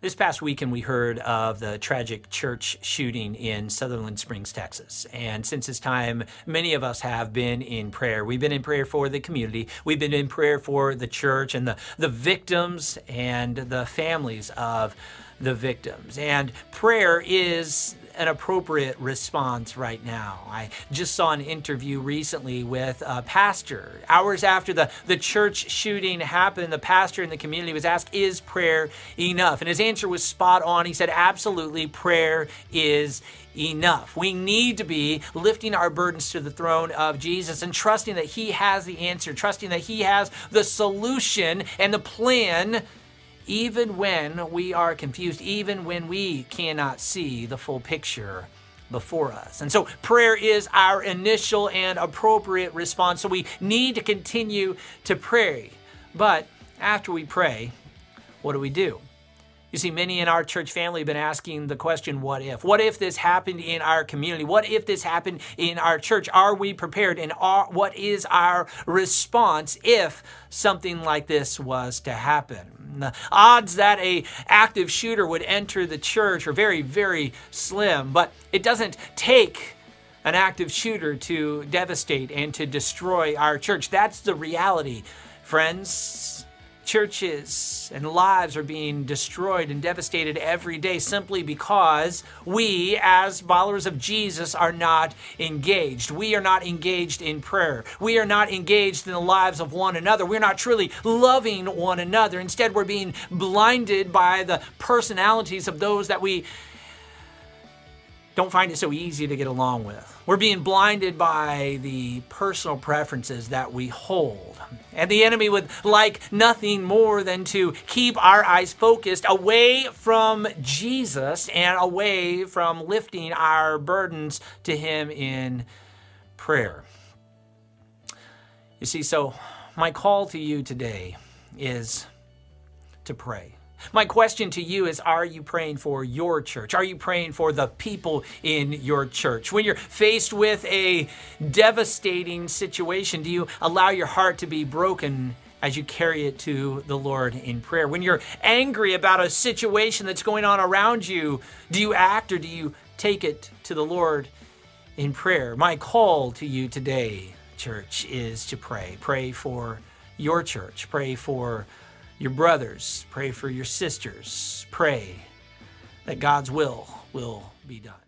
This past weekend, we heard of the tragic church shooting in Sutherland Springs, Texas. And since this time, many of us have been in prayer. We've been in prayer for the community. We've been in prayer for the church and the victims and the families of the victims. And prayer is an appropriate response right now. I just saw an interview recently with a pastor. Hours after the church shooting happened, the pastor in the community was asked, is prayer enough? And his answer was spot on. He said, absolutely, prayer is enough. We need to be lifting our burdens to the throne of Jesus and trusting that He has the answer, trusting that He has the solution and the plan, even when we are confused, even when we cannot see the full picture before us. And so prayer is our initial and appropriate response. So we need to continue to pray. But after we pray, what do we do? You see, many in our church family have been asking the question, what if? What if this happened in our community? What if this happened in our church? Are we prepared? And what is our response if something like this was to happen? The odds that an active shooter would enter the church are very, very slim, but it doesn't take an active shooter to devastate and to destroy our church. That's the reality, friends. Churches and lives are being destroyed and devastated every day simply because we, as followers of Jesus, are not engaged. We are not engaged in prayer. We are not engaged in the lives of one another. We're not truly loving one another. Instead, we're being blinded by the personalities of those that we don't find it so easy to get along with. We're being blinded by the personal preferences that we hold. And the enemy would like nothing more than to keep our eyes focused away from Jesus and away from lifting our burdens to Him in prayer. You see, so my call to you today is to pray. My question to you is, are you praying for your church? Are you praying for the people in your church? When you're faced with a devastating situation, do you allow your heart to be broken as you carry it to the Lord in prayer? When you're angry about a situation that's going on around you, do you act or do you take it to the Lord in prayer? My call to you today, church, is to pray. Pray for your church. Pray for your brothers, pray for your sisters, pray that God's will be done.